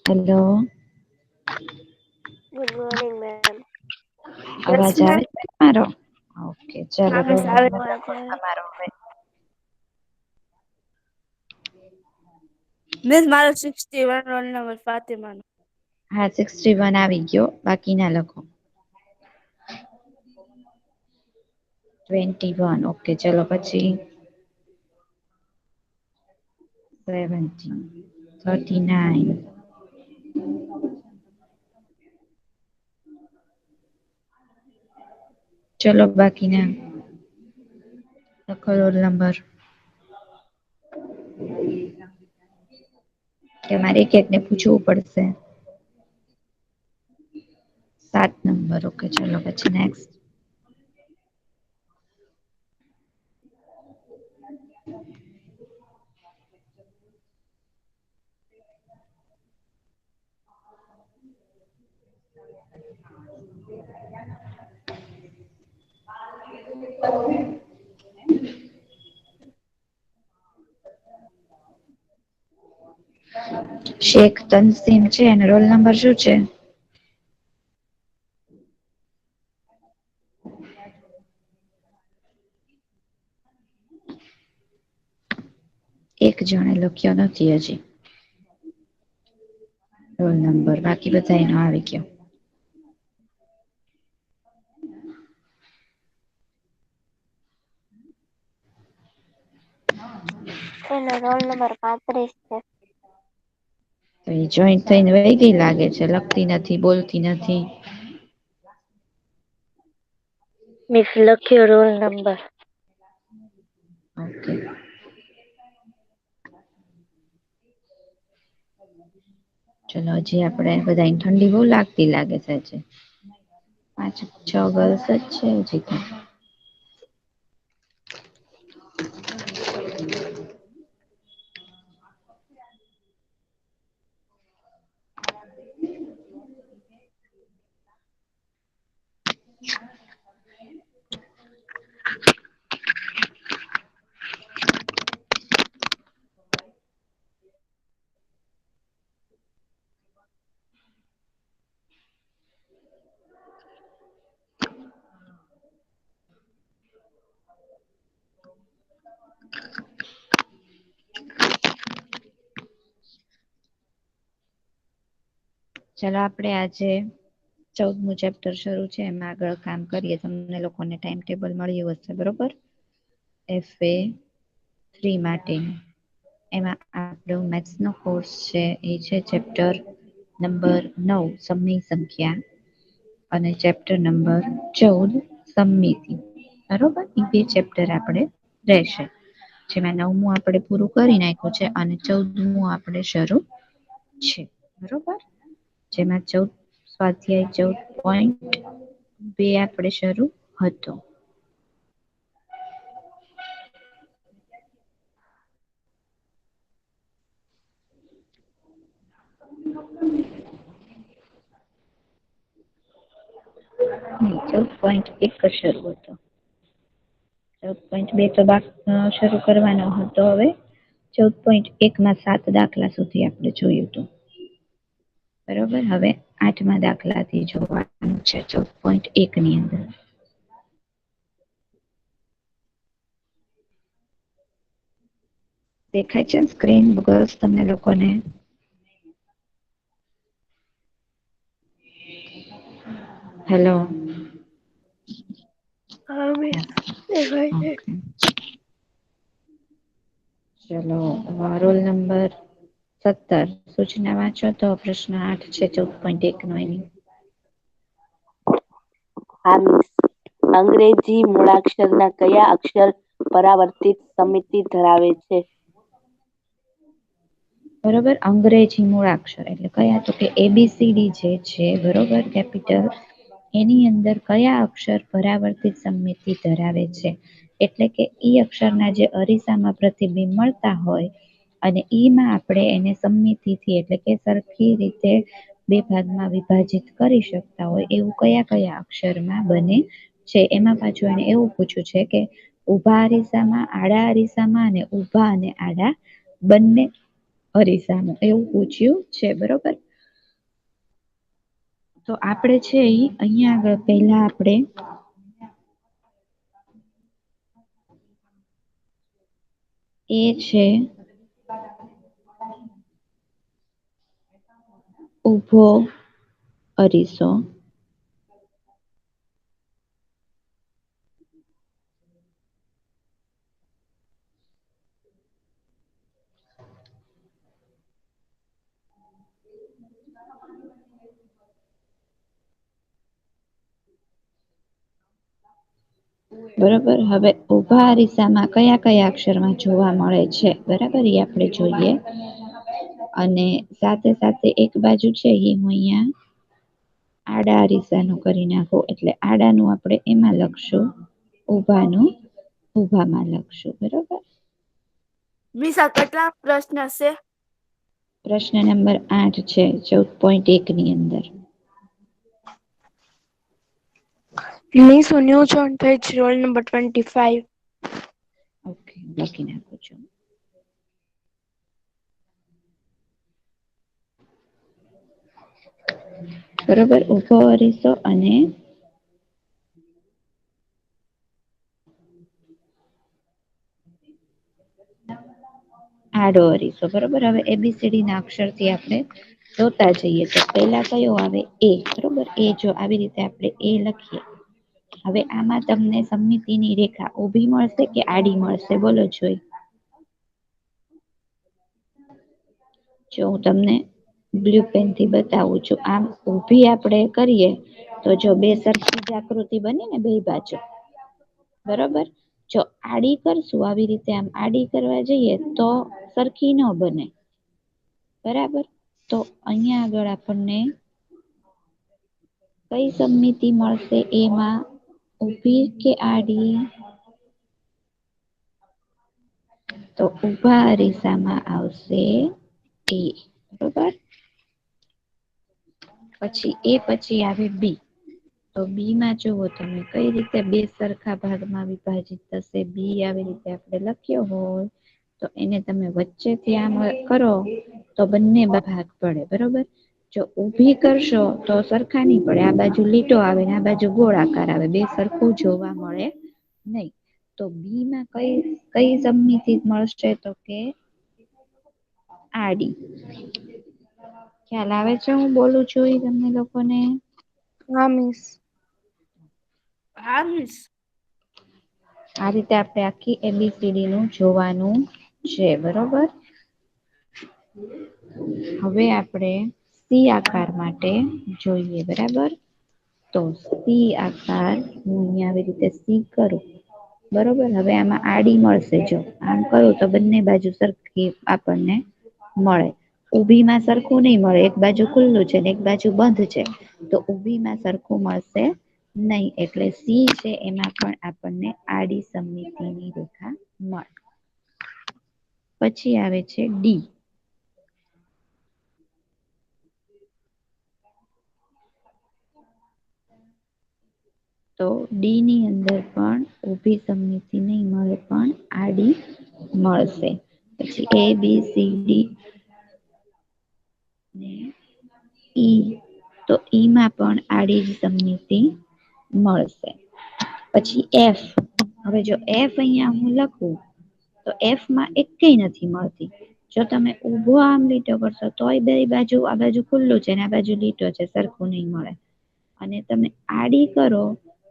Hello. Good morning ma'am. Yes અવાજ આવે ma'am. છે મારો? ઓકે ચાલો આવે રોલ છે આવે નંબર લખો છે. તમારો હવે. મિસ મારો 61 રોલ નંબર ફાતિમાનો. હા 61 આવી ગયો, બાકી ના લખો. 21 ઓકે ચલો પછી 70, 39. ચલો બાકીના લખો રોલ નંબર. કે મારે એક એકને પૂછવું પડશે. 7 નંબર ઓકે ચલો પછી નેક્સ્ટ. શેખ તનસીમ છે અને રોલ નંબર શું છે? એક જણે લખ્યો નથી હજી રોલ નંબર, બાકી બધા એનો આવી ગયો. એનો રોલ નંબર 35 છે. તો એ જોઈન્ટ થઈને વહી ગઈ લાગે છે, લખતી નથી, બોલતી નથી. મિસ લખ્યો રોલ નંબર. ઓકે. ચલો હજી આપડે બધા ઠંડી બહુ લાગતી લાગે છે હજી. 5-6 ગર્લ્સ જ છે હજી તો. ચલો આપડે આજે 14મું ચેપ્ટર શરૂ છે, એમાં આગળ કામ કરીએ. તમને લોકોને ટાઈમ ટેબલ મળ્યું હશે બરોબર. FA3 માટે એમાં આપણો મેથ્સ નો કોર્સ છે એ છે ચેપ્ટર નંબર 9 સમય સંખ્યા અને ચેપ્ટર નંબર 14 સમમિતિ. બરોબર એ બે ચેપ્ટર આપણે રહેશે. જેમાં 9મું આપણે પૂરું કરી નાખ્યું છે અને 14મું આપણે શરૂ છે બરોબર. જેમાં 14 સ્વાધ્યાય 14.2 આપણે શરૂ હતો. નહીં 14.1 શરૂ હતો. 14.2 તો શરૂ કરવાનો હતો. હવે 14.1 7 દાખલા સુધી આપણે જોયું હતું. બરોબર. હવે 8મા દાખલાથી જોવાનું છે 14.1 ની અંદર. દેખાય છે સ્ક્રીન ગર્લ્સ તમને લોકોને? હેલો. હા મિસ દેખાય છે. ઓકે. ચલો રોલ નંબર 17 સૂચના વાંચો તો પ્રશ્ન 8 છે 14.1 નો એની. હા મિસ. અંગ્રેજી મૂળાક્ષરના કયા અક્ષર પરાવર્તિત સમિતિ ધરાવે છે? બરોબર. અંગ્રેજી મૂળાક્ષર એટલે કયા તો કે ABCD જે છે બરોબર કેપિટલ એની અંદર કયા અક્ષર પરાવર્તિત સમિતિ ધરાવે છે? એટલે કે ઈ અક્ષરના જે અરીસામાં પ્રતિબિંબ મળતા હોય અને ઈમાં આપણે એને સમમિતિથી એટલે કે સરખી રીતે બે ભાગમાં વિભાજિત કરી શકતા હોય એવું કયા કયા અક્ષરમાં બને છે. એમાં પાછું એને એવું પૂછ્યું છે કે ઉભા અરીસામાં, આડા અરીસામાં અને ઉભા અને આડા બંને અરીસામાં એવું પૂછ્યું છે બરોબર. તો આપણે છે અહીંયા આગળ પહેલા આપણે એ છે ઊભો અરીસો, બરોબર. હવે ઊભા અરીસામાં કયા કયા અક્ષરમાં જોવા મળે છે, બરાબર, એ આપણે જોઈએ. અને સાથે સાથે એક બાજુ છે એ હું અહીંયા આડા અરીસાનું કરી નાખું, એટલે આડાનું આપણે એમાં લખશું, ઊભાનું ઊભામાં લખશું, બરોબર. મિસ આ કેટલા પ્રશ્ન છે? પ્રશ્ન નંબર 8 છે 14.1 ની અંદર. મિસ ન્યૂ જોઈન થઈ છે, રોલ નંબર 25. ઓકે, લખી નાખું છું. બરોબર. ઊભો અરીસો અને આડો અરીસો, બરોબર. હવે એબીસીડી ના અક્ષરથી આપણે જોતા જઈએ. તો પહેલા કયો આવે? એ, બરોબર. એ જો આવી રીતે આપણે એ લખીએ. હવે આમાં તમને સમમિતિની રેખા ઊભી મળશે કે આડી મળશે? બોલો જોઈ. જો હું તમને બ્લુ પેન થી બતાવું છું. આમ ઊભી આપણે કરીએ તો જો બે સરખી જ આકૃતિ બની ને બે બાજુ, બરોબર. જો આડી કરશું, આવી રીતે આમ આડી કરવા જઈએ તો સરખી ન બને, બરાબર. તો અહીંયા આગળ આપણને કઈ સમમિતિ મળશે? એમાં ઊભી કે આડી? તો ઊભા અરીસામાં આવશે એ, બરોબર. પછી એ પછી આવે બી. તો બી માં જુઓ તમે કઈ રીતે બે સરખા ભાગમાં વિભાજિત થશે. બી આવી રીતે આપણે લખ્યો હોય તો એને તમે વચ્ચેથી આમ કરો તો બંને ભાગ પડે, બરોબર. જો ઊભી કરશો તો સરખા નહી પડે. આ બાજુ લીટો આવે ને આ બાજુ ગોળાકાર આવે, બે સરખું જોવા મળે નહીં. તો બી માં કઈ સમમિતિ મળશે? તો કે આડી. ખ્યાલ આવે છે હું બોલું છું એ તમને લોકોને? હા મિસ. હા મિસ. આ રીતે આપણે આખી એબીસીડી નું જોવાનું છે, બરોબર. હવે આપણે સી આકાર માટે જોઈએ, બરાબર. તો સી આકાર હું અહીંયા આવી રીતે સી કરું, બરોબર. હવે આમાં આડી મળશે. જો આમ કરું તો બંને બાજુ સરખી આપણને મળે. ઊભી માં સરખું નહી મળે, એક બાજુ ખુલ્લું છે ને એક બાજુ બંધ છે, તો ઊભી માં સરખું મળશે નહીં. એટલે સી છે એમાં પણ આપણને આડી સમમિતિની રેખા મળે. પછી આવે છે ડી. તો ડી ની અંદર પણ ઊભી સમમિતિ નહીં મળે, પણ આડી મળશે. પછી એ બી સી ડી ને ઈ. તો ઈ માં પણ આડી જ સમમિતિ મળશે. પછી એફ. હવે જો એફ અહીંયા હું લખું તો એફ માં એકેય નથી મળતી. જો તમે ઊભો આમ લીટો કરશો તોય બે બાજુ, આ બાજુ ખુલ્લું છે ને આ બાજુ લીટો છે, સરખું નહીં મળે. અને તમે આડી કરો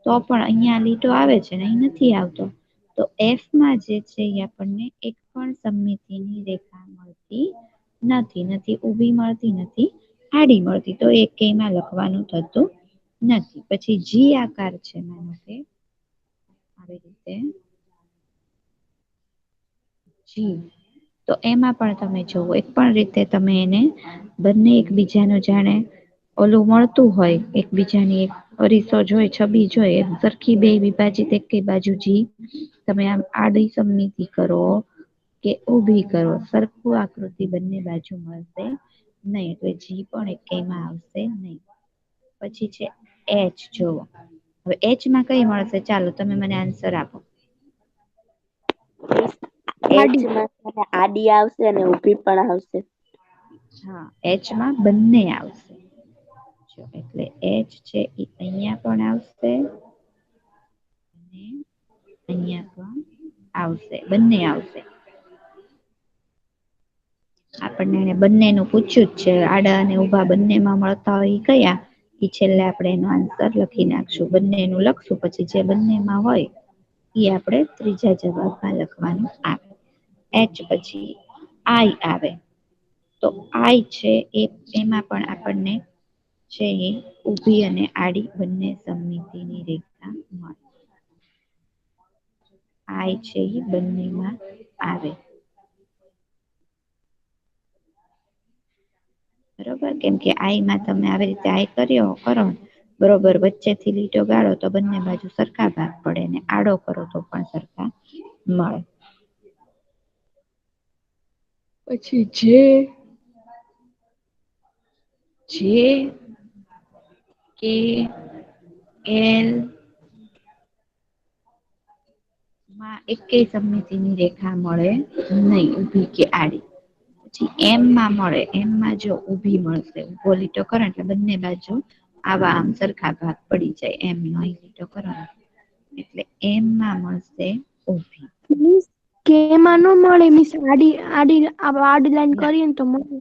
તો પણ અહીંયા લીટો આવે છે ને અહીં નથી આવતો. તો એફમાં જે છે એ આપણને એક પણ સમમિતિની રેખા મળતી નથી ઊભી મળતી, નથી આડી મળતી. તો એકેયમાં લખવાનું થતું નથી. પછી જી આકાર છે માનો કે આવી રીતે જી. તો એમાં પણ તમે જોવો એક પણ રીતે તમે એને બંને એકબીજાનું જાણે ઓલું મળતું હોય, એકબીજાની એક અરીસો જોઈ, છબી જોઈ, સરખી બે વિભાજિત એકેય બાજુ જી તમે આમ આડી સમમિતિ કરો કે ઊભી કરો, સરખું આકૃતિ બંને બાજુ મળશે નહીં. એટલે જી પણ એકેયમાં આવશે નહીં. પછી છે એચ. જોવો હવે એચમાં કઈ મળશે? ચાલો તમે મને આન્સર આપો. આડી. એચમાં આડી આવશે અને ઊભી પણ આવશે. હા, એચમાં બંને આવશે. એટલે એચ છે એ અહીંયા પણ આવશે અને અહીંયા પણ આવશે, બંને આવશે. આપણને એને બંનેનું પૂછ્યું જ છે, આડા અને ઊભા બંનેમાં મળતા હોય કયા, એ છેલ્લે આપણે એનો આન્સર લખી નાખશું. બંનેનું લખશું પછી જે બંનેમાં હોય એ આપણે ત્રીજા જવાબમાં લખવાનું આવે. એચ પછી આઈ આવે, તો આઈ છે એમાં પણ આપણને છે એ ઊભી અને આડી બંને સમમિતિની રેખા મળે. આઈ છે એ બંનેમાં આવે. બરોબર, કેમ કે આઈમાં તમે આવી રીતે આઈ કરો બરોબર, વચ્ચેથી લીટો ગાળો તો બંને બાજુ સરખા ભાગ પડે ને આડો કરો તો પણ સરખા મળે. પછી જે કે એલ માં એકેય સમમિતિની રેખા મળે નહીં, ઊભી કે આડી. પછી એમમાં મળે, એમમાં જો ઊભી મળશે, ઊભો લીટો કરો એટલે બંને બાજુ આવા આમ સરખા ભાગ પડી જાય, એમ નો લીટો કરો એટલે એમમાં મળશે ઊભી. મીન્સ કેમાં ન મળે, મીન્સ આડી લાઈન ના કરીએ ને તો મળે.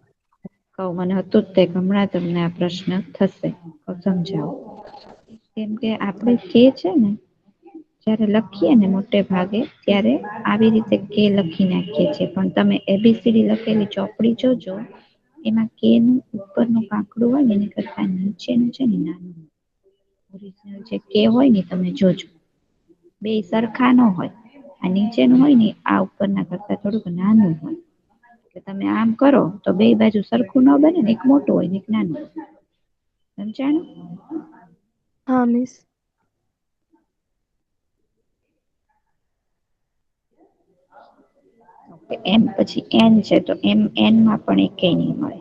મને હતું જ તે હમણાં તમને આ પ્રશ્ન થશે, સમજાવું. કેમ કે આપણે કે છે ને જયારે લખીએ ને મોટે ભાગે ત્યારે આવી રીતે કે લખી નાખીએ છીએ, પણ તમે એબીસીડી લખેલી ચોપડી જોજો, એમાં કે નું ઉપરનું કાંકડું હોય ને એની કરતા નીચેનું છે ને નાનું હોય. ઓરિજિનલ જે કે હોય ને તમે જોજો, બે સરખા ન હોય. આ નીચેનું હોય ને આ ઉપરના કરતા થોડુંક નાનું હોય. કે તમે આમ કરો તો બે બાજુ સરખું ના બને ને, એક મોટું હોય ને એક નાનું હોય. સમજાણું? હા મિસ. એમ પછી એન છે તો એનમાં પણ એકેય નહીં મળે.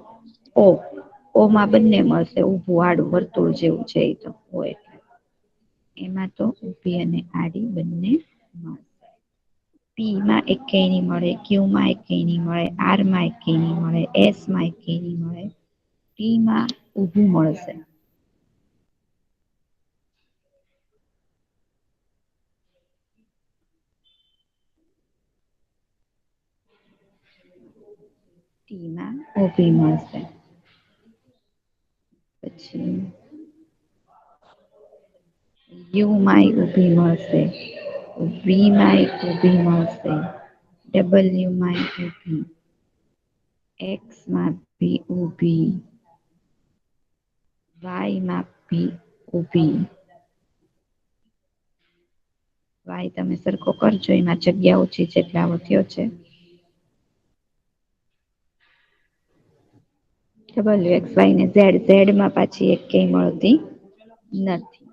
ઓમાં બંને મળશે, ઊભું આડું વર્તુળ જેવું છે એ તો હોય. એમાં તો ઊભી અને આડી બંને મળશે. પી માં એકેય નહીં મળે, ક્યુ માં એકેય નહીં મળે, આર માં એકેય નહીં મળે, એસ માં એકેય નહીં મળે, ટી માં ઊભું મળશે. ટી માં ઊભી મળશે. પછી યુ માં ઊભી મળશે, વી માં ઊભી મળશે, ડબલ્યુ માં ઊભી, એક્સ માં બી ઊભી, વાય માં બી ઊભી. વાય તમે સરખો કરજો, એમાં જગ્યા ઓછી છે એટલે આવો થયો છે. ડબલ્યુ એક્સ વાય ને ઝેડમાં પાછી એકેય મળતી નથી.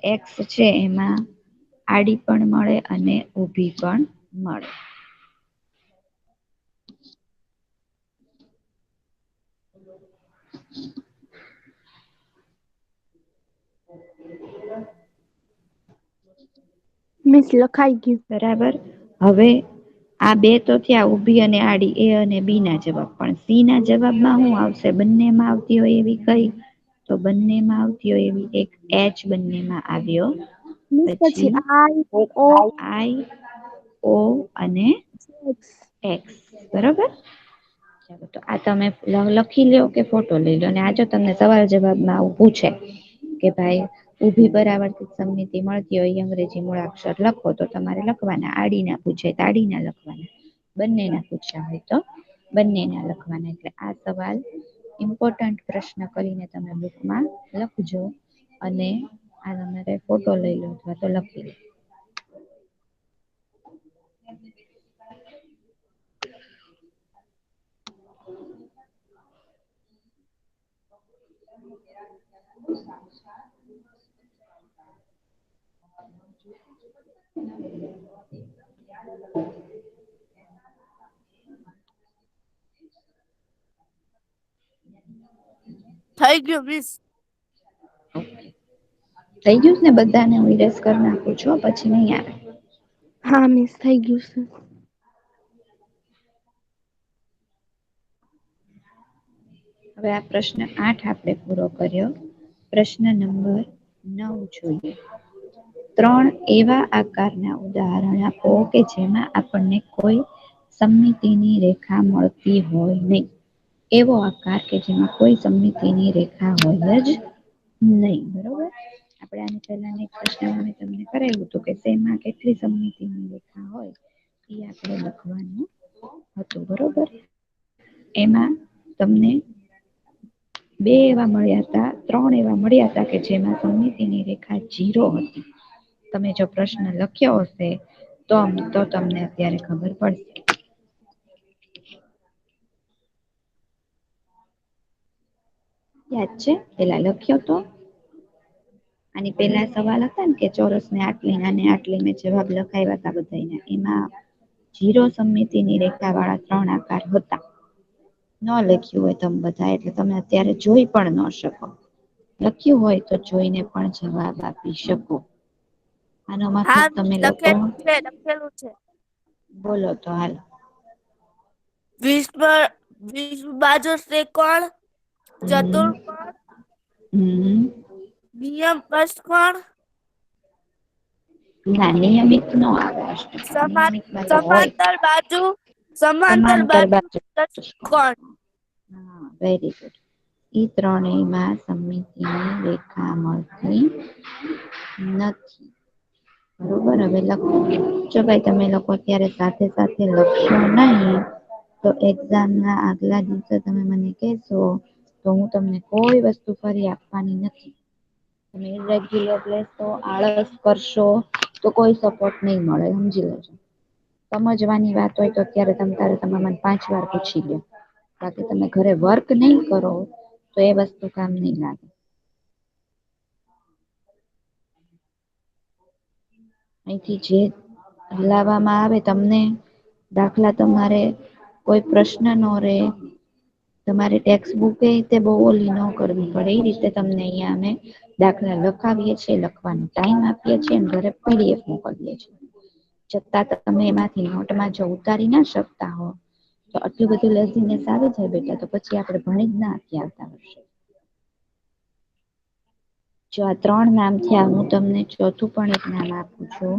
એક્સ છે એમાં આડી પણ મળે અને ઊભી પણ મળે. મિસ લખાઈ ગયું. બરાબર, હવે આ બે તો થયા ઊભી અને આડી, એ અને બી ના જવાબ. પણ સી ના જવાબમાં શું આવશે? બંનેમાં આવતી હોય એવી કઈ? તો બંનેમાં આવતી હોય એવી એક એચ બંનેમાં આવ્યો. મિસ પછી પછી આઈ ઓ આઈ, ઓ અને એક્સ. એક્સ. બરોબર, ચાલો તો આ તમે લખી લો કે ફોટો લઈ લો. અને આ જો તમને સવાલ જવાબમાં આવું પૂછે કે ભાઈ ઊભી પરાવર્તિત સમમિતિ મળતી હોય અંગ્રેજી મૂળાક્ષર લખો, તો તમારે લખવાના. આડીના પૂછે તો આડીના લખવાના, બંનેના પૂછ્યા હોય તો બંનેના લખવાના. એટલે આ સવાલ ઇમ્પોર્ટન્ટ પ્રશ્ન કરીને તમે બુકમાં લખજો અને આ તમારે ફોટો લઈ લો અથવા તો લખી લો. થઈ ગયું મિસ. થઈ ગયું ને બધાને? હું ઇરેઝ કરી નાખું છું પછી નહીં આવે. હા મિસ થઈ ગયું છે. હવે હવે આ પ્રશ્ન 8 આપણે પૂરો કર્યો. પ્રશ્ન નંબર 9 જોઈએ. 3 એવા આકારના ઉદાહરણ આપો કે જેમાં આપણને કોઈ સમમિતિની રેખા મળતી હોય નહીં. એવો આકાર કે જેમાં કોઈ સમમિતિની રેખા હોય જ નહીં. બરોબર. આપણે આની પહેલાના એક પ્રશ્નમાં મેં તમને કરાવ્યું હતું કે શેમાં કેટલી સમમિતિની રેખા હોય એ આપણે લખવાનું હતું. બરોબર. એમાં તમને 2 એવા મળ્યા હતા, 3 એવા મળ્યા હતા કે જેમાં સમમિતિની રેખા 0 હતી. તમે જો પ્રશ્ન લખ્યો હશે તો તમને અત્યારે ખબર પડશે. યાદ છે? પેલા લખ્યો તો આની પેલા સવાલ હતા ને કે ચોરસને આટલી અને આટલી મેં જવાબ લખાવ્યા હતા બધાના. એમાં 0 સમમિતિની રેખા વાળા 3 આકાર હતા. ન લખ્યું હોય તમે બધા એટલે તમે અત્યારે જોઈ પણ ન શકો. લખ્યું હોય તો જોઈને પણ જવાબ આપી શકો. આનો મતલબ હા તમે લોકો લખેલું છે. બોલો તો હાલ. વિષુબાજુ ત્રિકોણ, હમ ચતુર્કોણ, હમ નિયમ અષ્ટકોણ, ના નિયમિત નો આવે. નિયમિત બાજુ હોય. સમાંતર બાજુ ષટકોણ. હા વેરી ગુડ. ઈ ત્રણેયમાં સમમિતિની રેખા મળતી નથી. બરોબર. હવે લખો. જો ભાઈ તમે લોકો અત્યારે સાથે સાથે લખશો નહીં તો એક્ઝામના આગલા દિવસે તમે મને કહેશો તો હું તમને કોઈ વસ્તુ ફરી આપવાની નથી. તમે ઇરેગ્યુલર લેશો, આળસ કરશો તો કોઈ સપોર્ટ નહીં મળે. સમજી લેજો. સમજવાની વાત હોય તો અત્યારે તમે મને 5 વાર પૂછી લો. બાકી તમે ઘરે વર્ક નહીં કરો તો એ વસ્તુ કામ નહીં લાગે. અહીંથી જે લાવવામાં આવે તમને દાખલા તમારે કોઈ પ્રશ્ન ન રહે. તમારે ટેક્સ્ટ બુક એ રીતે બહુ ઓલી ન કરવી પડે. એ રીતે તમને અહીંયા અમે દાખલા લખાવીએ છીએ, લખવાનો ટાઈમ આપીએ છીએ અને ઘરે PDF મોકલીએ છીએ. છતાં તમે એમાંથી નોટમાં જો ઉતારી ના શકતા હો તો આટલું બધું લેઝીનેસ આવી જાય બેટા તો પછી આપણે ભણી જ ના શકીએ આવતા વર્ષે. જો આ 3 નામ થયા, હું તમને ચોથું પણ એક નામ આપું છું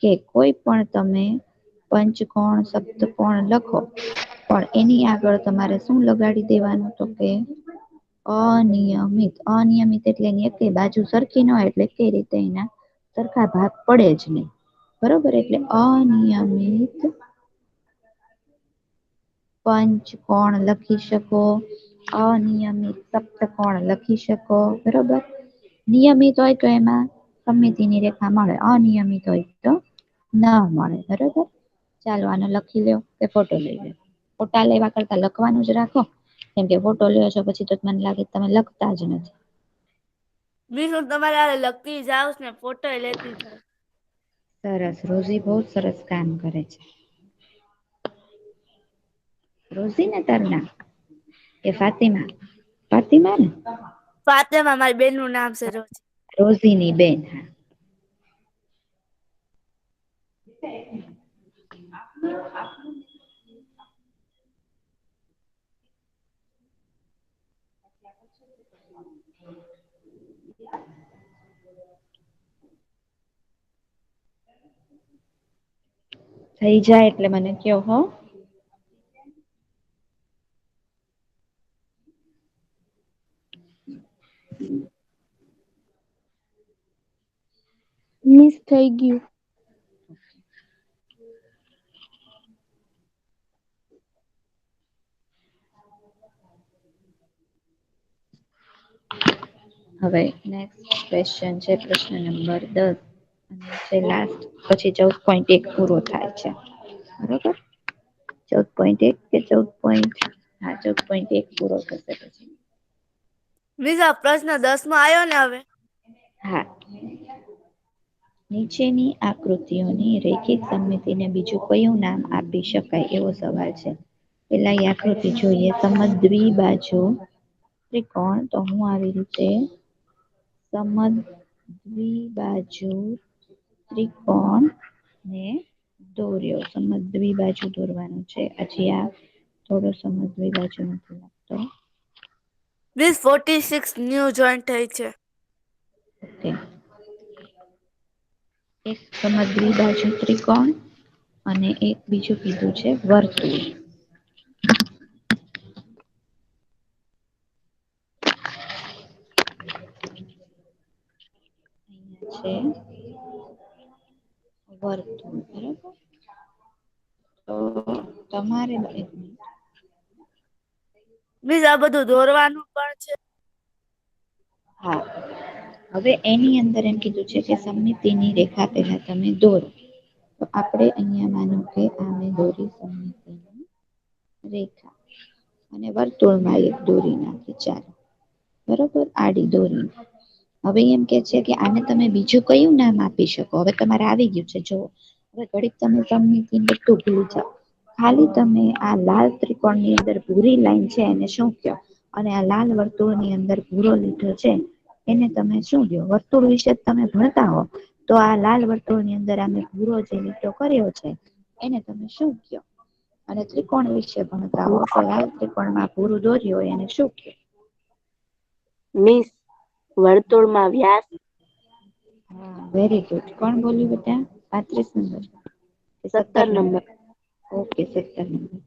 કે કોઈ પણ તમે પંચકોણ, સપ્તકોણ લખો પણ એની આગળ તમારે શું લગાડી દેવાનું તો કે અનિયમિત. અનિયમિત એટલે એની એકેય બાજુ સરખી ન હોય એટલે એકેય રીતે એના સરખા ભાગ પડે જ નહીં. બરોબર. એટલે અનિયમિત પંચકોણ લખી શકો, અનિયમિત સપ્તકોણ લખી શકો. બરોબર. નિયમિત હોય તો એમાં સમમિતિની રેખા મળે, અનિયમિત હોય તો ના મળે. બરોબર. ચાલો આને લખી લો કે ફોટો લઈ લો. ફોટા લેવા કરતા લખવાનું જ રાખો. કેમ કે ફોટો લ્યો છો પછી તો મને લાગે તમે લખતા જ નથી. મિસ હું તમારે હારે લખતી જાઉં ને ફોટોય લેતી જાઉં. સરસ. રોઝી બહુ સરસ કામ કરે છે. રોઝી ને તારું નામ કે ફાતિમા? ફાતિમા ને? ફાતેમા મારી બેનનું નામ છે રોઝી. રોઝીની બેન. થઈ જાય એટલે મને કયો હો. મિસ થઈ ગયું. હવે નેક્સ્ટ ક્વેશ્ચન છે પ્રશ્ન નંબર 10 અને છે લાસ્ટ. પછી 14.1 પૂરો થાય છે. બરોબર. 14.1 કે 14.1 પૂરો થશે પછી. મિસ આ પ્રશ્ન 10માં આવ્યો ને હવે? હા. નીચેની આકૃતિઓની રેખિક સમમિતિને બીજું કયું નામ આપી શકાય એવો સવાલ છે. પેલા એ આકૃતિ જોઈએ. સમદ્વિબાજુ ત્રિકોણ. તો હું આવી રીતે સમદ્વિબાજુ ત્રિકોણ ને દોર્યો. સમદ્વિબાજુ દોરવાનું છે. હજી આ થોડો સમદ્વિબાજુ નથી લાગતો. મિસ 46 ન્યૂ જોઈન થઈ છે. ઓકે. એક સમગ્રી બાજુ ત્રિકોણ અને એક બીજું કીધું છે વર્તુળ. છે વર્તુળ બરાબર. તો તમારે મિસ આ બધું દોરવાનું પણ છે. હા. હવે એની અંદર એમ કીધું છે કે સમમિતિની રેખા પેલા તમે દોરો. તો આપણે અહીંયા માનો કે આને દોરી સમમિતિની રેખા અને વર્તુળમાં એક દોરી નાખી ચાલો. બરોબર આડી દોરી. હવે એમ કે છે કે આને તમે બીજું કયું નામ આપી શકો હવે તમારે આવી ગયું છે જો. હવે ઘડીક તમે સમમિતિ બધું ભૂલી જાવ. ખાલી તમે આ લાલ ત્રિકોણ ની અંદર ભૂરી લાઈન છે એને શું કયો? અને આ લાલ વર્તુળની અંદર ભૂરો લીધો છે. એને તમે શું કહો વર્તુળ વિશે તમે ભણતા હો. તો આ લાલ વર્તુળની અંદર અમે ભૂરો જે લીટો કર્યો છે એને તમે શું કહો? અને ત્રિકોણ વિશે ભણતા હો તો લાલ ત્રિકોણમાં પૂરું દોર્યું હોય એને શું કે? મિસ વર્તુળમાં વ્યાસ. હા વેરી ગુડ કોણ બોલ્યું બેટા 35 number. 17 number okay 17 number.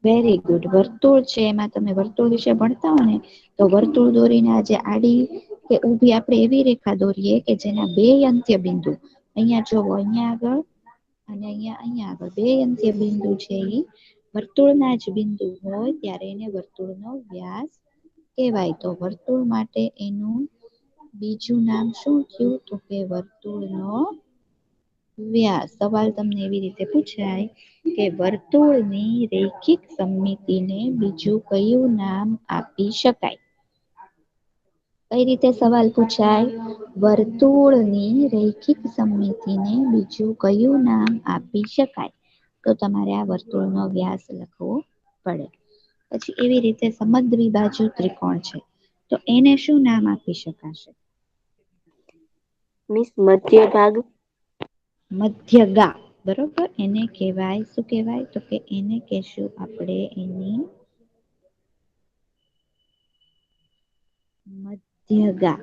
Very good વર્તુળ છે એમાં તમે વર્તુળ વિશે ભણતા હો ને. તો વર્તુળ દોરીને આજે આડી કે ઉભી આપણે એવી રેખા દોરીએ કે જેના બે અંત્ય બિંદુ અહિયાં જોવો અહિયાં આગળ અને અહિયાં આગળ બે અંત્ય બિંદુ છે ઈ વર્તુળના જ બિંદુ હોય ત્યારે એને વર્તુળનો વ્યાસ કહેવાય તો વર્તુળ માટે એનું બીજું નામ શું થયું તો કે વર્તુળનો વ્યાસ. સવાલ તમને એવી રીતે પૂછાય કે વર્તુળની રૈખિક સમમિતિને બીજું કયું નામ આપી શકાય? કઈ રીતે સવાલ પૂછાય? વર્તુળની રૈખિક સમમિતિને બીજું કયું નામ આપી શકાય? તો તમારે આ વર્તુળનો વ્યાસ લખવો પડે. પછી એવી રીતે સમદ્વિ બાજુ ત્રિકોણ છે તો એને શું નામ આપી શકાશે? મિસ મધ્ય ભાગ. મધ્ય ગા બરોબર એને કહેવાય શું કહેવાય તો કે એને કહેશું આપણે એની મધ્યગા.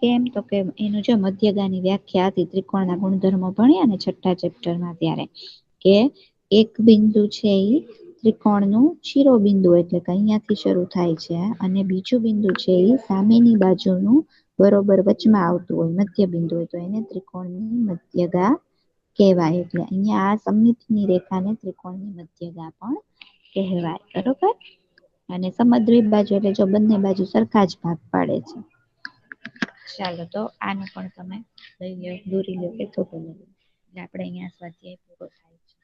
કેમ તો કે એનું જો મધ્યગાની વ્યાખ્યા હતી ત્રિકોણના ગુણધર્મો ભણ્યા ને છઠ્ઠા ચેપ્ટરમાં ત્યારે કે એક બિંદુ છે ઈ ત્રિકોણનું શિરોબિંદુ એટલે કે અહિયાંથી શરૂ થાય છે અને બીજું બિંદુ છે એ સામેની બાજુનું બરોબર વચમાં આવતું હોય મધ્ય બિંદુ હોય તો એને ત્રિકોણની મધ્યગા કહેવાય એટલે અહિયાં આ સમમિતિની રેખાને ત્રિકોણની મધ્યગા પણ કહેવાય બરોબર અને સમદ્વિ બાજુ એટલે જો બંને બાજુ સરખા જ ભાગ પાડે છે. ચાલો તો આનું પણ તમે લઈ લો દોરી લો કે ફોટો લો એટલે આપણે અહીંયા સ્વાધ્યાય પૂરો થાય છે.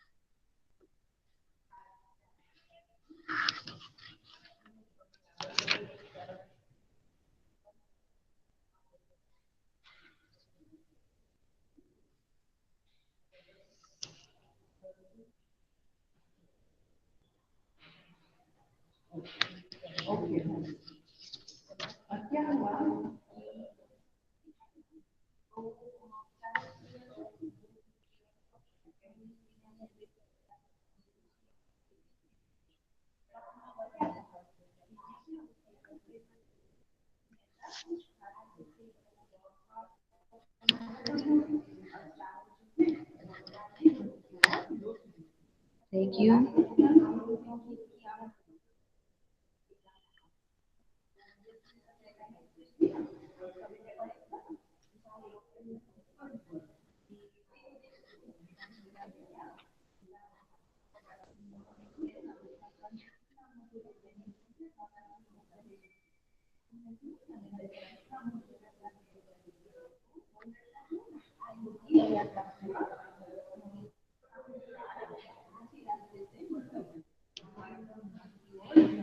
થઈ ગયું.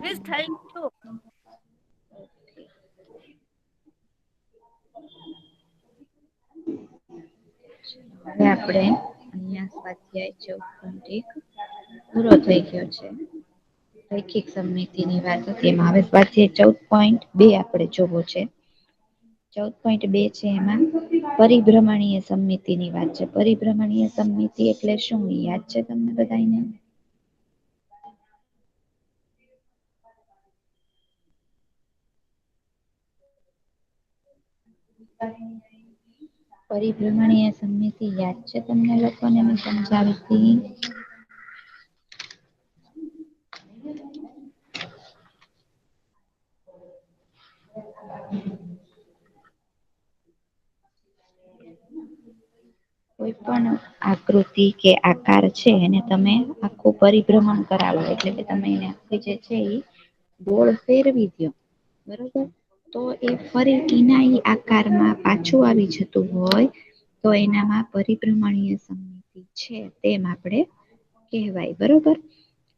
મિસ થઈ ગયું. હવે આપણે અહીંયા સ્વાધ્યાય 14.1 પૂરો થઈ ગયો છે. રૈખિક સમમિતિની વાત હતી એમાં હવે સ્વાધ્યાય 14.2 આપણે જોવો છે. 14.2 છે એમાં પરિભ્રમણીય સમમિતિની વાત છે. પરિભ્રમણીય સમમિતિ એટલે શું યાદ છે તમને બધાયને? પરિભ્રમણીય સમમિતિ યાદ છે તમને લોકોને મેં સમજાવી હતી? કોઈ પણ આકૃતિ કે આકાર છે એને તમે આખું પરિભ્રમણ કરાવો એટલે કે તમે એને આખી જે છે એ ગોળ ફેરવી દો, બરોબર? તો એ ફરી કિનાઈ આકારમાં પાછું આવી જતું હોય તો એનામાં પરિભ્રમણીય સમમિતિ છે તેમ આપણે કહેવાય, બરોબર?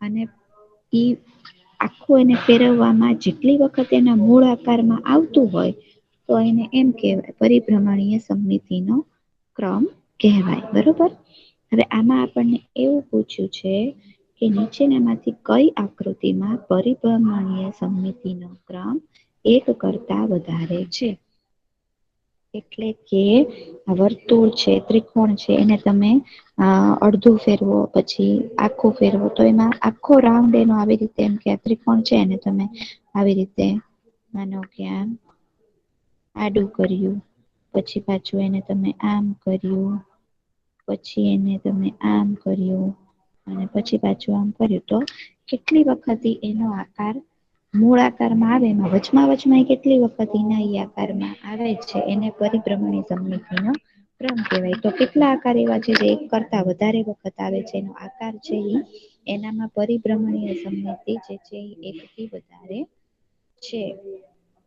અને ઈ આખું એને ફેરવવામાં જેટલી વખત એના મૂળ આકારમાં આવતું હોય તો એને એમ કહેવાય પરિભ્રમણીય સમમિતિનો ક્રમ કહેવાય, બરોબર? હવે આમાં આપણને એવું પૂછ્યું છે કે નીચેનામાંથી કઈ આકૃતિમાં પરિભ્રમણીય સમમિતિનો ક્રમ એક કરતા વધારે છે? એટલે કે વર્તુળ છે, ત્રિકોણ છે એને તમે અડધું ફેરવો પછી આખું ફેરવો તો એમાં આખો રાઉન્ડ એનો આવી રીતે એમ કે ત્રિકોણ છે ને તમે આવી રીતે માનો કે આમ આડું કર્યું પછી પાછું એને તમે આમ કર્યું પછી એને તમે આમ કર્યું અને પછી પાછું આમ કર્યું તો કેટલી વખત એનો આકાર મૂળ આકારમાં આવે એમાં વચમાં કેટલી વખત ઈનાઈ આકારમાં આવે છે એને પરિભ્રમણી સમમિતિનો ક્રમ કહેવાય. તો કેટલા આકાર એવા છે જે એક કરતા વધારે વખત આવે છે એનો આકાર છે ઈ એનામાં પરિભ્રમણીય સમમિતિ જે છે એ એકથી વધારે છે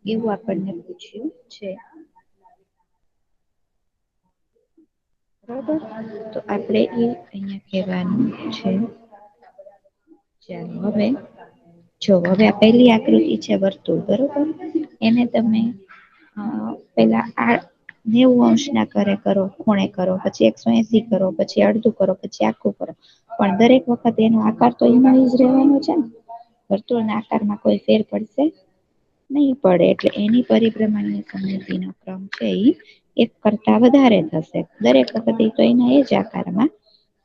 એવું આપણને પૂછ્યું છે. બરોબર, તો આપણે એ અહીંયા કહેવાનું છે. ચાલો હવે આ પહેલી આકૃતિ છે વર્તુળ, બરોબર? એને તમે પેલા 90° કરે કરો, ખૂણે કરો, પછી 180 કરો, પછી અડધું કરો, પછી આખું કરો. પણ દરેક વખત એનો આકાર તો એનો જ રહેવાનો છે ને? વર્તુળના આકારમાં કોઈ ફેર પડશે નહીં પડે એટલે એની પરિભ્રમણીય સમમિતિનો ક્રમ છે ઈ એક કરતા વધારે થશે. દરેક વખતે તો એના એ જ આકારમાં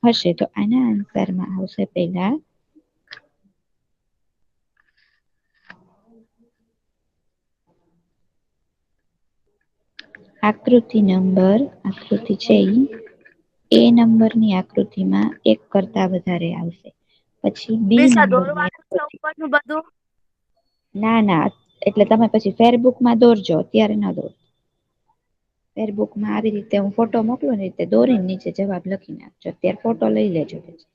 હશે. તો આના આન્સરમાં આવશે પેલા આકૃતિ છે ઈ નંબરની આકૃતિમાં એક કરતા વધારે આવશે. પછી બી દિશા નંબરની દોરવાનું છે ઉપરનું બધું. ના એટલે તમે પછી ફેરબુકમાં દોરજો, અત્યારે ના દોરો. ફેરબુકમાં આવી રીતે હું ફોટો મોકલું ને રીતે દોરીને નીચે જવાબ લખી નાખજો. અત્યારે ફોટો લઈ લેજો પછી.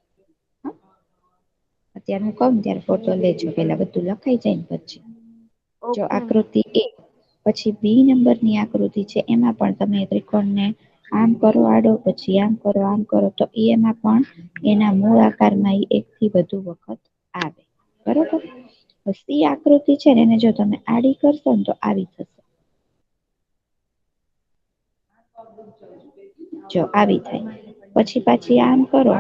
અત્યારે હું કહું ત્યારે ફોટો લેજો પેલા બધું લખાઈ જાય ને પછી. જો ઓકે. આકૃતિ એ પછી બી નંબરની આકૃતિ છે એમાં પણ તમે ત્રિકોણને આમ કરો આડો પછી આમ કરો તો એમાં પણ એના મૂળ આકારમાં એકથી વધુ વખત આવે, બરોબર? સી આકૃતિ છે ને એને જો તમે આડી કરશો ને તો આવી થશે. જો આવી થાય પછી પાછી આમ કરો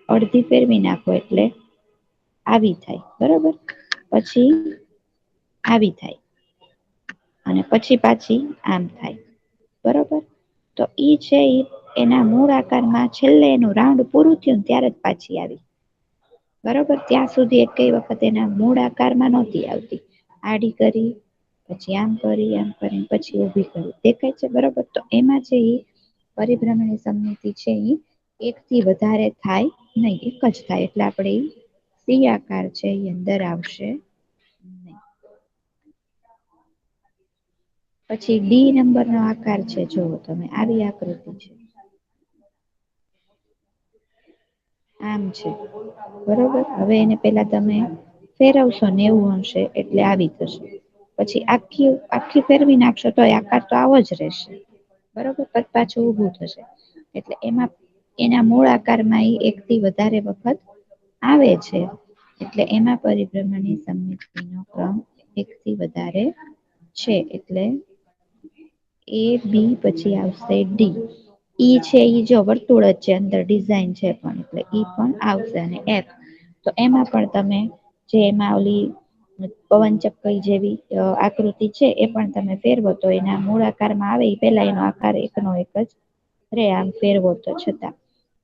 અડધી ફેરવી નાખો એટલે આવી થાય, બરોબર? પછી આવી થાય અને પછી પાછી આમ થાય, બરોબર? તો ઈ છે એના મૂળ આકારમાં છેલ્લે એનું રાઉન્ડ પૂરું થયું ને ત્યારે જ પાછી આવી. બરોબર, ત્યાં સુધી એક કઈ વખત એના મૂળ આકારમાં નહોતી આવતી. આડી કરી પછી આમ કરીને પછી ઊભી કરી દેખાય છે, બરોબર? તો એમાં છે ઈ પરિભ્રમણી સમમિતિ છે ઈ એકથી વધારે થાય નહીં, એક જ થાય એટલે આપણે સી આકાર છે એ અંદર આવશે નહીં. પછી ડી નંબરનો આકાર છે જુઓ તમે આવી આકૃતિ છે. આમ છે, બરોબર? હવે એને પેલા તમે ફેરવશો 90° એટલે આવી થશે. પછી આખી ફેરવી નાખશો તો આકાર તો આવો જ રહેશે, બરોબર? પછી પાછું ઊભું થશે એટલે એમાં એના મૂળ આકારમાં એકથી વધારે વખત આવે છે. એટલે એમાં પરિભ્રમણી સમમિતિનો ક્રમ એકથી વધારે છે એટલે એ બી પછી આવશે ડી. ઈ છે ઈ જો વર્તુળ જ છે અંદર ડિઝાઇન છે પણ એટલે ઈ પણ આવશે અને એફ તો એમાં પણ તમે જે એમાં ઓલી પવનચક્કી જેવી આકૃતિ છે એ પણ તમે ફેરવો તો એના મૂળ આકારમાં આવે પેલા એનો આકાર એકનો એક જ રે આમ ફેરવો તો છતાં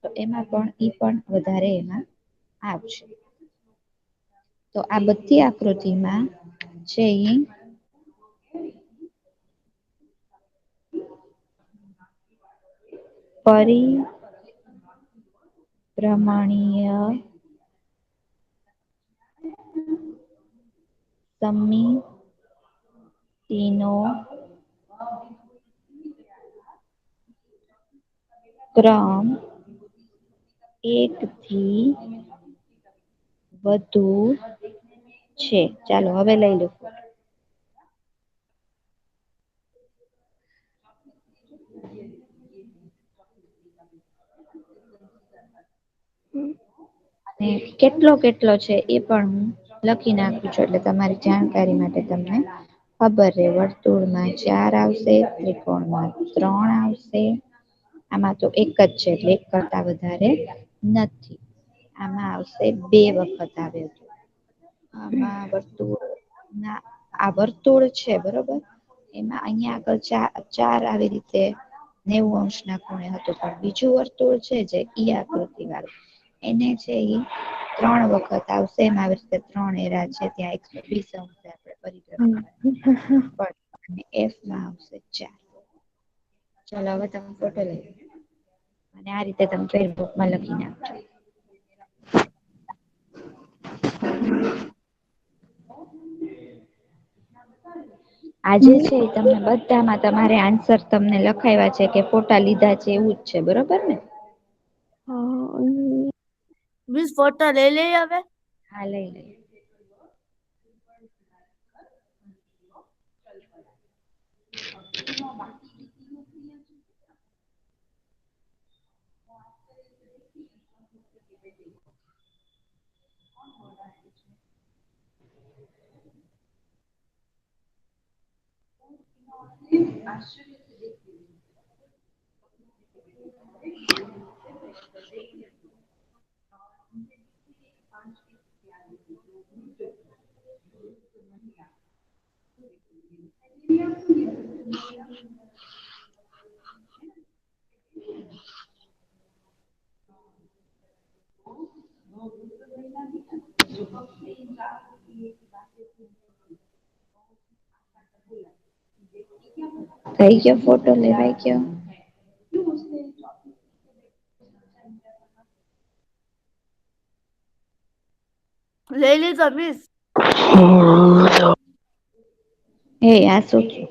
તો એમાં પણ ઈ પણ વધારે એમાં આવશે. તો આ બધી આકૃતિમાં છે ઈ પરિભ્રમણીય સમિતિનો ક્રમ એકથી વધુ છે. ચાલો હવે લઈ લો. અને કેટલો કેટલો છે એ પણ હું લખી નાખું છું, એટલે તમારી જાણકારી માટે તમને ખબર રહે. વર્તુળમાં 4 આવશે, ત્રિકોણમાં 3 આવશે. આમાં તો એક જ છે એટલે એક કરતા વધારે નથી. આમાં આવશે 2 વખત આવે તો. આમાં આ વર્તુળ છે બરોબર. એમાં અહીંયા આગળ 4 આવી રીતે 90° ખૂણે હતું, પણ બીજું વર્તુળ છે જે ઈ આકૃતિ વાળું એને છે એ 3 વખત આવશે. એમ આવી રીતે 3 એરા છે, ત્યાં 120° આપણે પરિભ્રમણ અને એફમાં આવશે 4. ચાલો હવે તમે ફોટો લઈ લો અને આ રીતે તમે ફેસબુકમાં લખી નાખજો. આજે છે તમને બધામાં તમારે આન્સર તમને લખાવ્યા છે કે ફોટા લીધા છે એવું જ છે, બરોબર ને? મિસ ફોટો લઈ લઈ હવે. હા લઈ લઈ. થઈ ગયો ફોટો લેવાઈ ગયો? લઈ લીધો મિસ. એ આ શું થયું?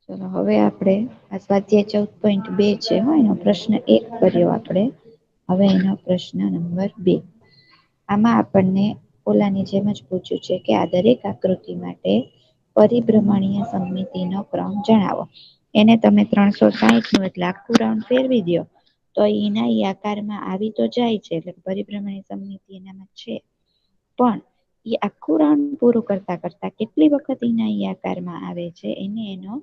ચલો હવે આપણે આ સ્વાધ્યાય 14.2 છે એનો પ્રશ્ન 1 કર્યો આપણે. હવે એનો પ્રશ્ન નંબર 2. આમાં આપણને ઓલાની જેમ જ પૂછ્યું છે કે આ દરેક આકૃતિ માટે પરિભ્રમણીય સમમિતિનો ક્રમ જણાવો. એને તમે 360 નું એટલે આખું રાઉન્ડ ફેરવી દો તો એના ઈ આકારમાં આવી તો જાય છે, એટલે પરિભ્રમણીય સમમિતિ એનામાં છે. પણ એ આખું રાઉન્ડ પૂરું કરતા કરતા કેટલી વખત એના ઈ આકારમાં આવે છે એને એનો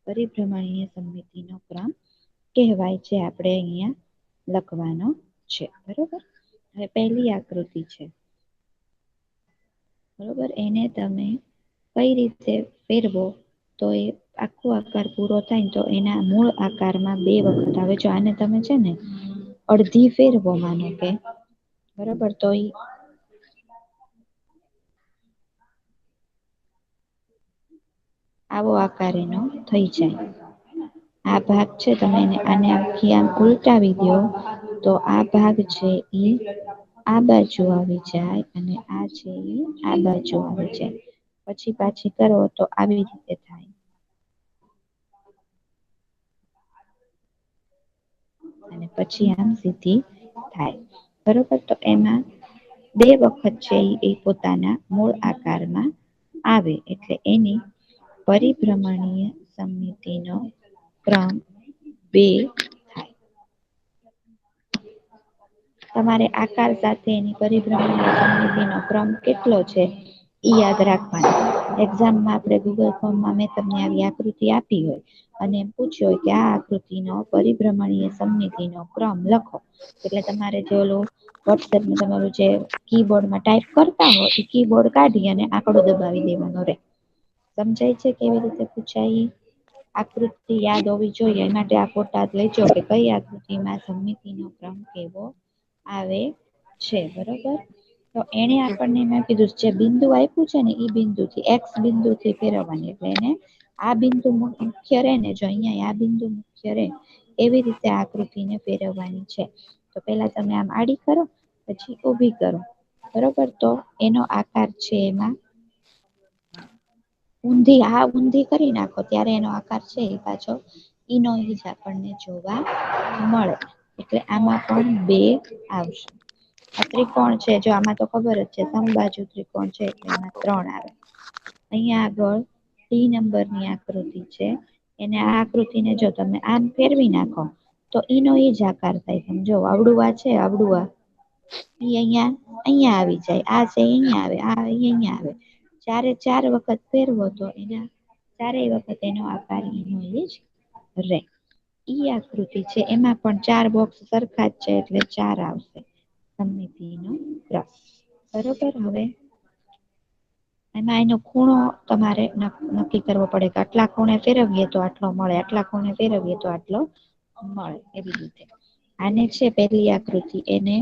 પરિભ્રમણીય સમમિતિનો ક્રમ કહેવાય છે. આપણે અહીંયા લખવાનો છે, બરોબર. હવે પહેલી આકૃતિ છે બરોબર, એને તમે કઈ રીતે ફેરવો તો એ આખો આકાર પૂરો થાય તો એના મૂળ આકારમાં 2 વખત આવે. જો આને તમે છે ને અડધી ફેરવો માનો કે બરોબર, તો ઈ આવો આકાર એનો થઈ જાય. આ ભાગ છે તમે આને આખી આમ ઉલટાવી દો તો આ ભાગ છે ઈ આ બાજુ આવી જાય અને આ છે ઈ આ બાજુ આવી જાય. પછી પાછી કરો તો આવી રીતે થાય. અને પછી આમ સીધી થાય, બરોબર. તો એમાં 2 વખત છે એ પોતાના મૂળ આકારમાં આવે એટલે એની પરિભ્રમણીય સમમિતિનો ક્રમ 2 થાય. તમારે આકાર સાથે એની પરિભ્રમણીય સમમિતિનો ક્રમ કેટલો છે ઈ યાદ રાખવાનું. એક્ઝામમાં આપણે ગૂગલ ફોર્મમાં મેં તમને આવી આકૃતિ આપી હોય અને એમ પૂછ્યું હોય કે આ આકૃતિનો પરિભ્રમણીય સમમિતિનો ક્રમ લખો, એટલે તમારે જે ઓલું વોટ્સએપમાં તમારું જે કીબોર્ડમાં ટાઈપ કરતા હો એ કીબોર્ડ કાઢી અને આંકડો દબાવી દેવાનો રહે. સમજાય છે કેવી રીતે પૂછાય? આકૃતિ યાદ હોવી જોઈએ એ માટે આ ફોટા લેજો કે કઈ આકૃતિમાં સમમિતિનો ક્રમ કેવો આવે છે, બરોબર. તો એને આપણને મેં કીધું જે બિંદુ આપ્યું છે ને એ બિંદુથી એક્સ બિંદુથી ફેરવવાની એટલે એને આ બિંદુ મુખ્ય રહે ને જો અહીંયા આ બિંદુ મુખ્ય રહે એવી રીતે આકૃતિને ફેરવવાની છે. તો પેલા તમે આમ આડી કરો પછી ઊભી કરો બરોબર તો એનો આકાર છે એમાં ઊંધી કરી નાખો ત્યારે એનો આકાર છે એ પાછો ઈનો ઈ જ આપણને જોવા મળે એટલે આમાં પણ 2 આવશે. આ ત્રિકોણ છે જો આમાં તો ખબર જ છે સમબાજુ ત્રિકોણ છે એટલે એમાં 3 આવે. અહીંયા આગળ ડી નંબરની આકૃતિ છે એને આ આકૃતિને જો તમે આમ ફેરવી નાખો તો ઈનો ઈ જ આકાર થાય સમજો આવડું આ છે આવડું આ ઈ અહીંયા આવી જાય આ છે અહીંયા આવે આ અહીંયા આવે ચારે 4 વખત ફેરવો તો એના ચારેય વખત એનો આકાર ઈનો ઈ જ રહે. ઈ આકૃતિ છે એમાં પણ 4 બોક્સ સરખા જ છે એટલે 4 આવશે. સમમિતિનો રસ બરોબર હવે એમાં એનો ખૂણો તમારે નક્કી કરવો પડે કે આટલા ખૂણે ફેરવીએ તો આટલો મળે આટલા ખૂણે ફેરવીએ તો આટલો મળે એવી રીતે આને છે પેલી આકૃતિ એને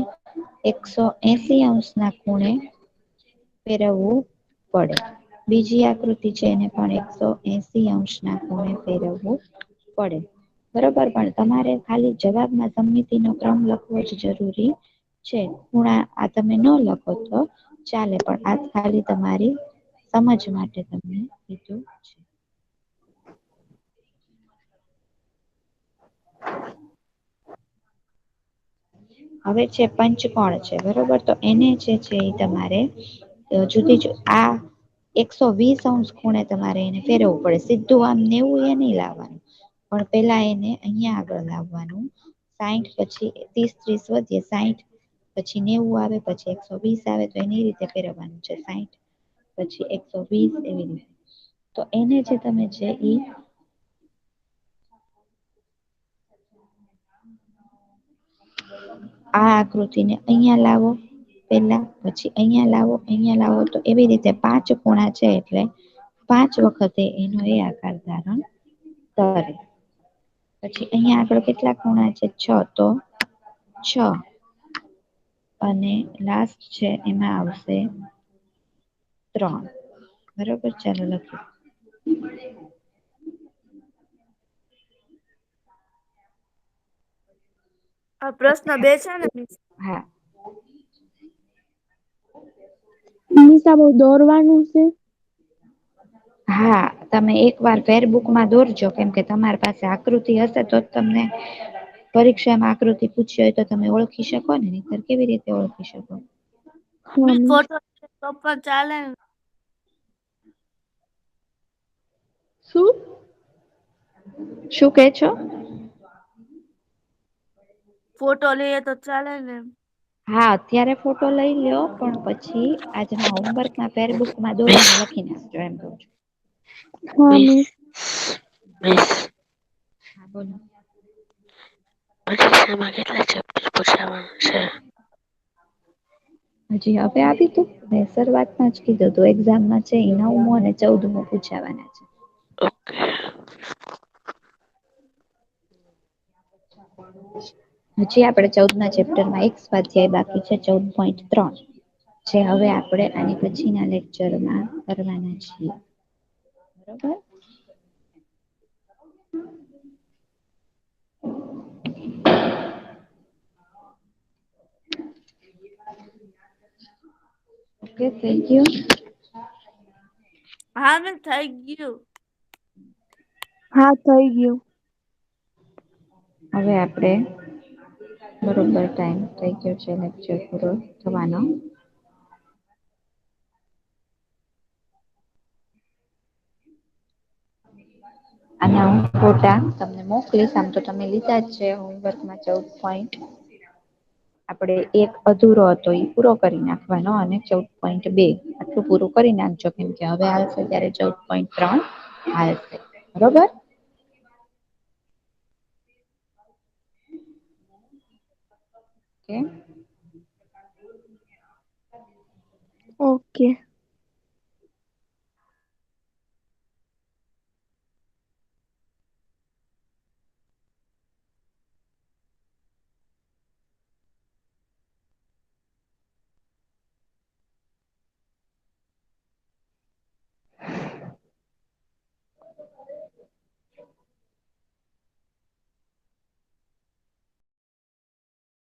180 અંશના ખૂણે ફેરવવું પડે. બીજી આકૃતિ છે એને પણ 180 અંશના ખૂણે ફેરવવું પડે. બરોબર પણ તમારે ખાલી જવાબમાં સમમિતિનો ક્રમ લખવો જ જરૂરી છે ખૂણા આ તમે ન લખો તો ચાલે પણ આ ખાલી તમારી સમજ માટે તમને કીધું છે. હવે છે પંચકોણ છે બરોબર તો એને જે છે એ તમારે આ 120 અંશ ખૂણે તમારે એને ફેરવવું પડે સીધું આમ 90 એ નહીં લાવવાનું પણ પેલા એને અહીંયા આગળ લાવવાનું 60 પછી 30 30 વધીએ 60 પછી 90 આવે પછી 120 આવે તો એની રીતે ફેરવવાનું છે 60 પછી 120 એવી રીતે તો એને જે તમે છે ઈ આ આકૃતિને અહીંયા લાવો પેલા પછી અહીંયા લાવો તો એવી રીતે 5 ખૂણા છે એટલે 5 વખતે એનો એ આકાર ધારણ કરે. પછી અહીંયા આગળ કેટલા ખૂણા છે 6 તો 6 અને લાસ્ટ છે એમાં આવશે 3 બરોબર ચાલો લખો. આ પ્રશ્ન 2 છે ને મિસ? હા મિસ બહુ દોરવાનું છે. હા તમે એકવાર ફેરબુકમાં દોરજો કેમ કે તમારી પાસે આકૃતિ હશે તો જ તમને પરીક્ષામાં આકૃતિ પૂછી હોય તો તમે ઓળખી શકો ને નહીંતર કેવી રીતે ઓળખી શકો. હા મિસ મિસ. ફોટો તો પણ ચાલે ને? શું કે છો? ફોટો લઈએ તો ચાલે ને? હા અત્યારે ફોટો લઈ લ્યો પણ પછી આજના હોમવર્કમાં ફેરબુકમાં દોરીને લખી નાખજો એમ કહું છું. હા મિસ. હા બોલો. પરીક્ષામાં કેટલા ચેપ્ટર પૂછાવાનું છે? હજી હવે આવી તું મેં શરૂઆતમાં જ કીધું તું એક્ઝામમાં છે એ 9મું અને 14મું પૂછાવાના છે. ઓકે. હજી આપણે 14મા ચેપ્ટરમાં એક સ્વાધ્યાય બાકી છે 14.3 જે હવે આપણે આની પછીના લેક્ચરમાં કરવાના છીએ. બરોબર. ઓકે થઈ ગયું. હા મિસ થઈ ગયું. હા થઈ ગયું. હવે આપણે બરોબર ટાઈમ થઈ ગયો છે લેક્ચર પૂરો થવાનો. આના હું ફોટા તમને મોકલીશ આમ તો તમે લીધા જ છે હોમવર્કમાં 14. આપણે એક અધૂરો હતો એ પૂરો કરી નાખવાનો અને 14.2 આટલું પૂરું કરી નાખજો કેમ કે હવે આવશે ત્યારે 14.3 આવશે બરોબર. ઓકે. ઓકે.